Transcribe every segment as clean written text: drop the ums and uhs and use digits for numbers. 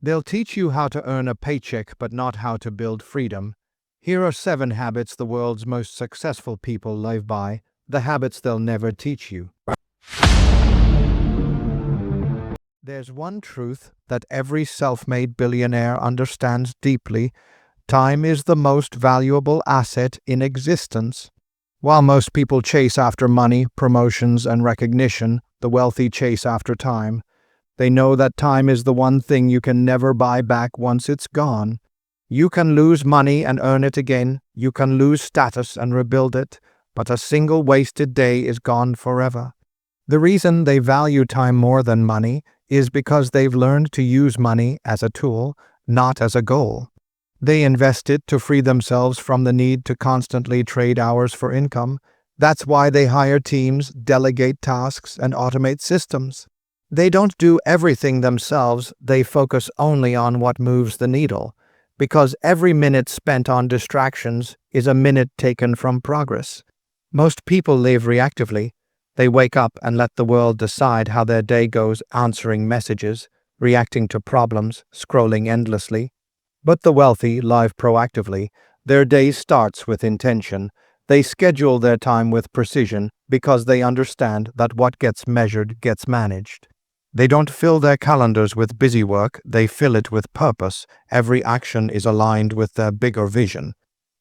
They'll teach you how to earn a paycheck but not how to build freedom. Here are 7 habits the world's most successful people live by, the habits they'll never teach you. There's one truth that every self-made billionaire understands deeply. Time is the most valuable asset in existence. While most people chase after money, promotions, and recognition, the wealthy chase after time. They know that time is the one thing you can never buy back once it's gone. You can lose money and earn it again. You can lose status and rebuild it, but a single wasted day is gone forever. The reason they value time more than money is because they've learned to use money as a tool, not as a goal. They invest it to free themselves from the need to constantly trade hours for income. That's why they hire teams, delegate tasks, and automate systems. They don't do everything themselves, they focus only on what moves the needle, because every minute spent on distractions is a minute taken from progress. Most people live reactively. They wake up and let the world decide how their day goes, answering messages, reacting to problems, scrolling endlessly. But the wealthy live proactively. Their day starts with intention. They schedule their time with precision because they understand that what gets measured gets managed. They don't fill their calendars with busy work, they fill it with purpose. Every action is aligned with their bigger vision.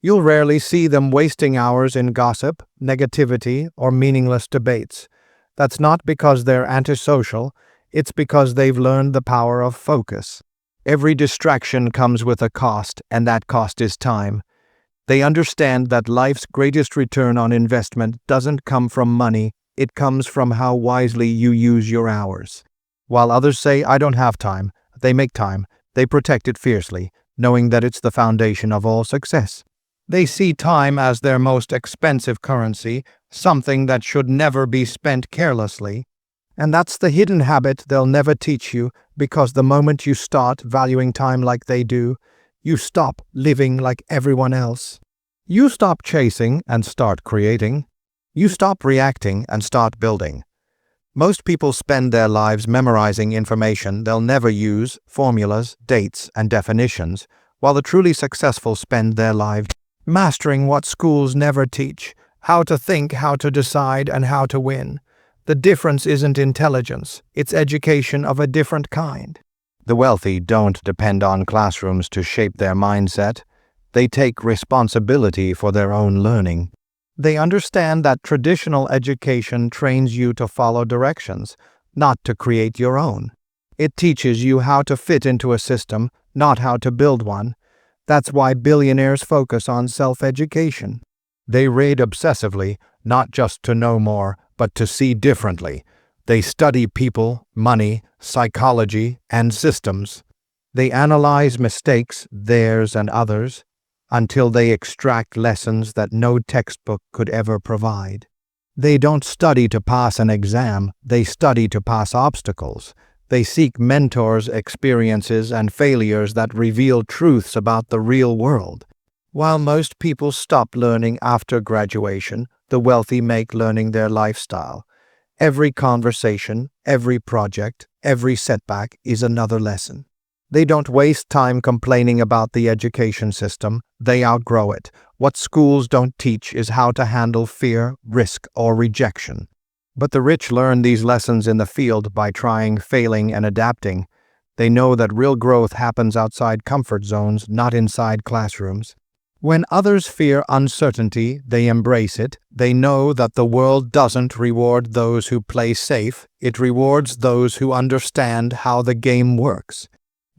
You'll rarely see them wasting hours in gossip, negativity, or meaningless debates. That's not because they're antisocial, it's because they've learned the power of focus. Every distraction comes with a cost, and that cost is time. They understand that life's greatest return on investment doesn't come from money, it comes from how wisely you use your hours. While others say, "I don't have time," they make time. They protect it fiercely, knowing that it's the foundation of all success. They see time as their most expensive currency, something that should never be spent carelessly. And that's the hidden habit they'll never teach you, because the moment you start valuing time like they do, you stop living like everyone else. You stop chasing and start creating. You stop reacting and start building. Most people spend their lives memorizing information they'll never use, formulas, dates, and definitions, while the truly successful spend their lives mastering what schools never teach, how to think, how to decide, and how to win. The difference isn't intelligence, it's education of a different kind. The wealthy don't depend on classrooms to shape their mindset. They take responsibility for their own learning. They understand that traditional education trains you to follow directions, not to create your own. It teaches you how to fit into a system, not how to build one. That's why billionaires focus on self-education. They read obsessively, not just to know more, but to see differently. They study people, money, psychology, and systems. They analyze mistakes, theirs and others, until they extract lessons that no textbook could ever provide. They don't study to pass an exam, they study to pass obstacles. They seek mentors, experiences, and failures that reveal truths about the real world. While most people stop learning after graduation, the wealthy make learning their lifestyle. Every conversation, every project, every setback is another lesson. They don't waste time complaining about the education system, they outgrow it. What schools don't teach is how to handle fear, risk, or rejection. But the rich learn these lessons in the field by trying, failing, and adapting. They know that real growth happens outside comfort zones, not inside classrooms. When others fear uncertainty, they embrace it. They know that the world doesn't reward those who play safe, it rewards those who understand how the game works.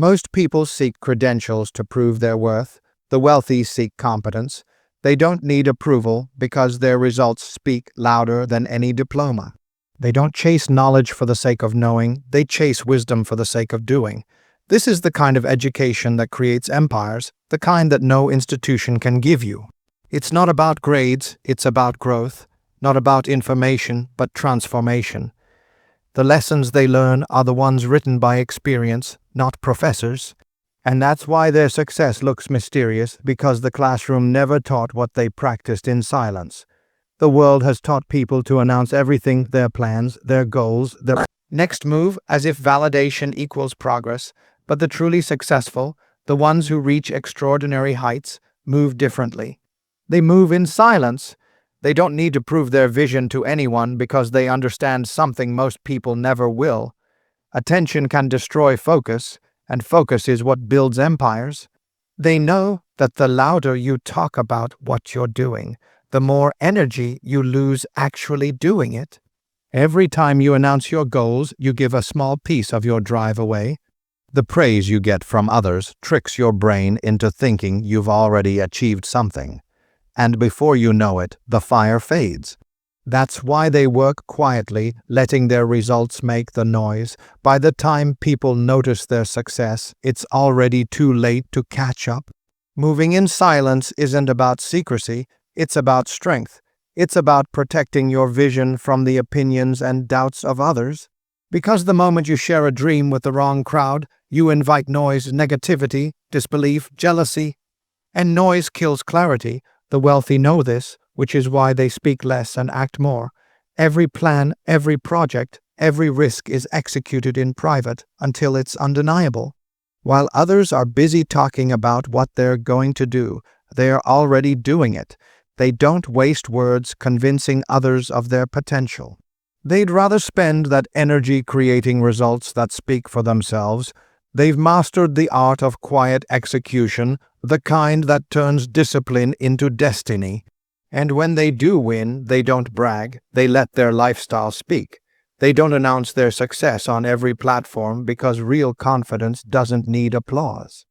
Most people seek credentials to prove their worth. The wealthy seek competence. They don't need approval because their results speak louder than any diploma. They don't chase knowledge for the sake of knowing, they chase wisdom for the sake of doing. This is the kind of education that creates empires, the kind that no institution can give you. It's not about grades, it's about growth, not about information, but transformation. The lessons they learn are the ones written by experience, not professors. And that's why their success looks mysterious, because the classroom never taught what they practiced in silence. The world has taught people to announce everything, their plans, their goals, their next move, as if validation equals progress. But the truly successful, the ones who reach extraordinary heights, move differently. They move in silence. They don't need to prove their vision to anyone because they understand something most people never will. Attention can destroy focus, and focus is what builds empires. They know that the louder you talk about what you're doing, the more energy you lose actually doing it. Every time you announce your goals, you give a small piece of your drive away. The praise you get from others tricks your brain into thinking you've already achieved something. And before you know it, the fire fades. That's why they work quietly, letting their results make the noise. By the time people notice their success, it's already too late to catch up. Moving in silence isn't about secrecy, it's about strength. It's about protecting your vision from the opinions and doubts of others. Because the moment you share a dream with the wrong crowd, you invite noise, negativity, disbelief, jealousy. And noise kills clarity. The wealthy know this, which is why they speak less and act more. Every plan, every project, every risk is executed in private until it's undeniable. While others are busy talking about what they're going to do, they are already doing it. They don't waste words convincing others of their potential. They'd rather spend that energy creating results that speak for themselves. They've mastered the art of quiet execution, the kind that turns discipline into destiny. And when they do win, they don't brag, they let their lifestyle speak. They don't announce their success on every platform because real confidence doesn't need applause.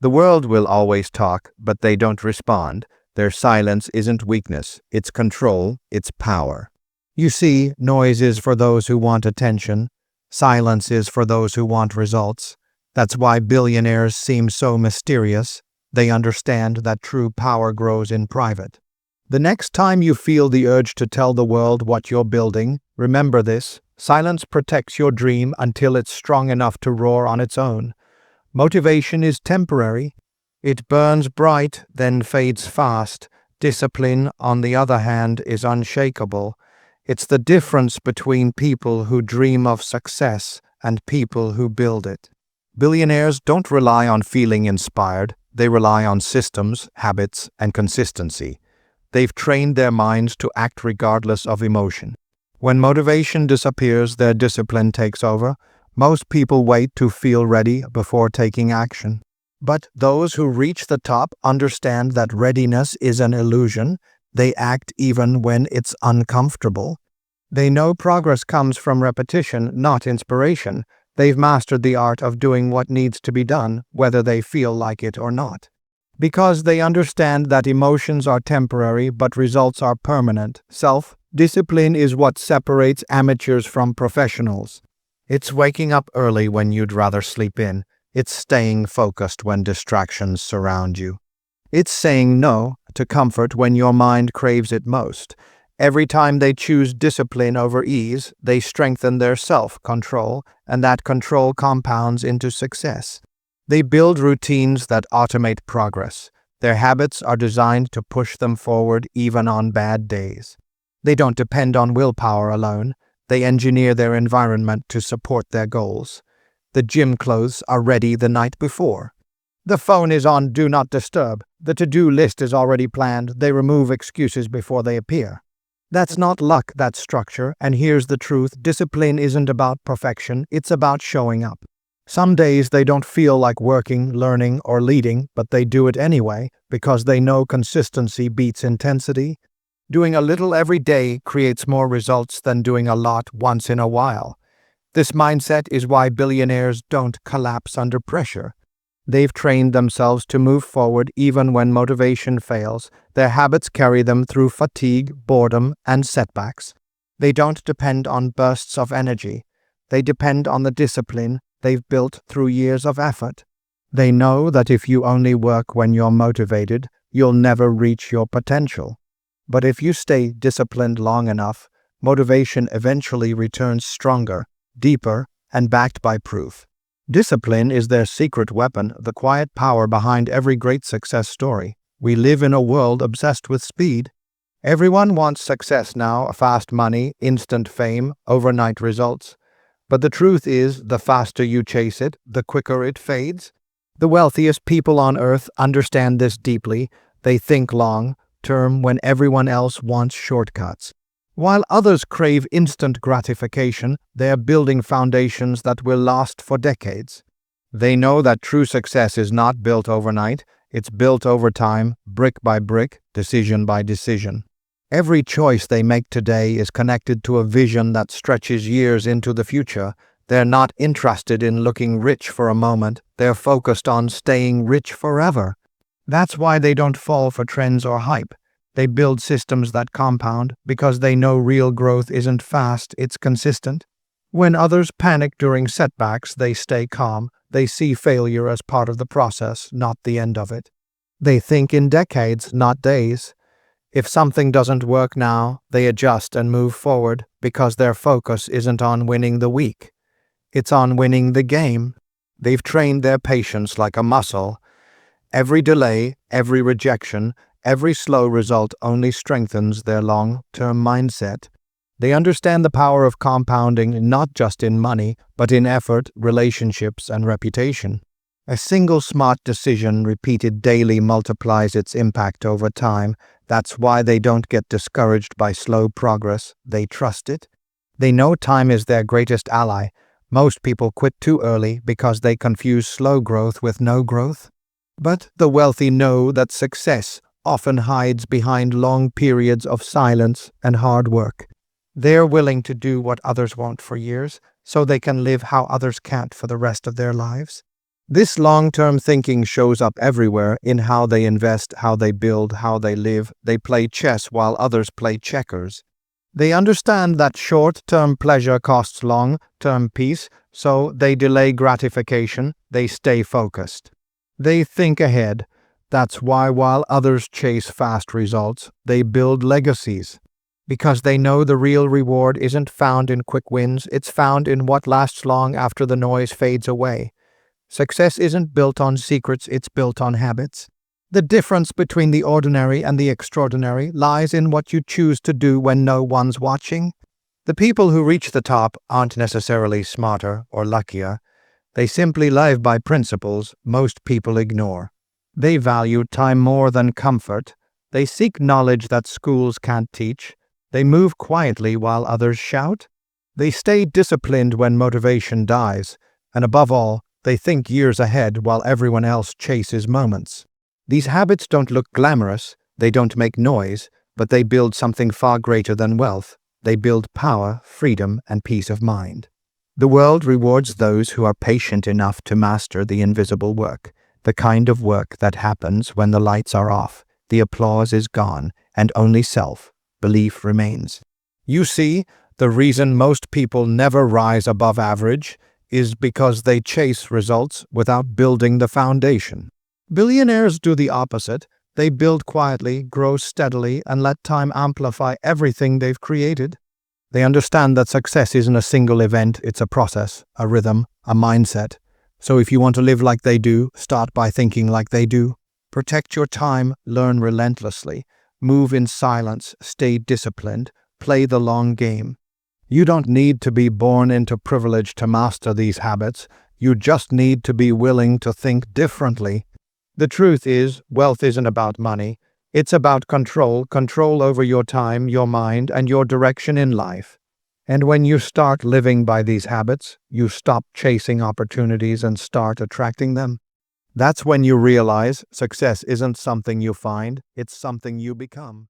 The world will always talk, but they don't respond. Their silence isn't weakness, it's control, it's power. You see, noise is for those who want attention. Silence is for those who want results. That's why billionaires seem so mysterious. They understand that true power grows in private. The next time you feel the urge to tell the world what you're building, remember this: silence protects your dream until it's strong enough to roar on its own. Motivation is temporary. It burns bright, then fades fast. Discipline, on the other hand, is unshakable. It's the difference between people who dream of success and people who build it. Billionaires don't rely on feeling inspired. They rely on systems, habits, and consistency. They've trained their minds to act regardless of emotion. When motivation disappears, their discipline takes over. Most people wait to feel ready before taking action. But those who reach the top understand that readiness is an illusion. They act even when it's uncomfortable. They know progress comes from repetition, not inspiration. They've mastered the art of doing what needs to be done, whether they feel like it or not. Because they understand that emotions are temporary but results are permanent. Self-discipline is what separates amateurs from professionals. It's waking up early when you'd rather sleep in. It's staying focused when distractions surround you. It's saying no to comfort when your mind craves it most. Every time they choose discipline over ease, they strengthen their self-control, and that control compounds into success. They build routines that automate progress. Their habits are designed to push them forward even on bad days. They don't depend on willpower alone. They engineer their environment to support their goals. The gym clothes are ready the night before. The phone is on Do Not Disturb. The to-do list is already planned. They remove excuses before they appear. That's not luck, that's structure. And here's the truth: discipline isn't about perfection, it's about showing up. Some days they don't feel like working, learning, or leading, but they do it anyway because they know consistency beats intensity. Doing a little every day creates more results than doing a lot once in a while. This mindset is why billionaires don't collapse under pressure. They've trained themselves to move forward even when motivation fails. Their habits carry them through fatigue, boredom, and setbacks. They don't depend on bursts of energy. They depend on the discipline they've built through years of effort. They know that if you only work when you're motivated, you'll never reach your potential. But if you stay disciplined long enough, motivation eventually returns stronger, deeper, and backed by proof. Discipline is their secret weapon, the quiet power behind every great success story. We live in a world obsessed with speed. Everyone wants success now: fast money, instant fame, overnight results. But the truth is, the faster you chase it, the quicker it fades. The wealthiest people on earth understand this deeply. They think long term when everyone else wants shortcuts. While others crave instant gratification, they are building foundations that will last for decades. They know that true success is not built overnight, it's built over time, brick by brick, decision by decision. Every choice they make today is connected to a vision that stretches years into the future. They're not interested in looking rich for a moment, they're focused on staying rich forever. That's why they don't fall for trends or hype. They build systems that compound because they know real growth isn't fast, it's consistent. When others panic during setbacks, they stay calm. They see failure as part of the process, not the end of it. They think in decades, not days. If something doesn't work now, they adjust and move forward because their focus isn't on winning the week. It's on winning the game. They've trained their patience like a muscle. Every delay, every rejection, every slow result only strengthens their long-term mindset. They understand the power of compounding not just in money, but in effort, relationships, and reputation. A single smart decision repeated daily multiplies its impact over time. That's why they don't get discouraged by slow progress. They trust it. They know time is their greatest ally. Most people quit too early because they confuse slow growth with no growth. But the wealthy know that success often hides behind long periods of silence and hard work. They're willing to do what others won't for years, so they can live how others can't for the rest of their lives. This long-term thinking shows up everywhere in how they invest, how they build, how they live. They play chess while others play checkers. They understand that short-term pleasure costs long-term peace, so they delay gratification, they stay focused. They think ahead. That's why while others chase fast results, they build legacies. Because they know the real reward isn't found in quick wins, it's found in what lasts long after the noise fades away. Success isn't built on secrets, it's built on habits. The difference between the ordinary and the extraordinary lies in what you choose to do when no one's watching. The people who reach the top aren't necessarily smarter or luckier. They simply live by principles most people ignore. They value time more than comfort. They seek knowledge that schools can't teach. They move quietly while others shout. They stay disciplined when motivation dies. And above all, they think years ahead while everyone else chases moments. These habits don't look glamorous, they don't make noise, but they build something far greater than wealth. They build power, freedom, and peace of mind. The world rewards those who are patient enough to master the invisible work, the kind of work that happens when the lights are off, the applause is gone, and only self-belief remains. You see, the reason most people never rise above average is because they chase results without building the foundation. Billionaires do the opposite. They build quietly, grow steadily, and let time amplify everything they've created. They understand that success isn't a single event, it's a process, a rhythm, a mindset. So if you want to live like they do, start by thinking like they do. Protect your time, learn relentlessly, move in silence, stay disciplined, play the long game. You don't need to be born into privilege to master these habits. You just need to be willing to think differently. The truth is, wealth isn't about money. It's about control over your time, your mind, and your direction in life. And when you start living by these habits, you stop chasing opportunities and start attracting them. That's when you realize success isn't something you find, it's something you become.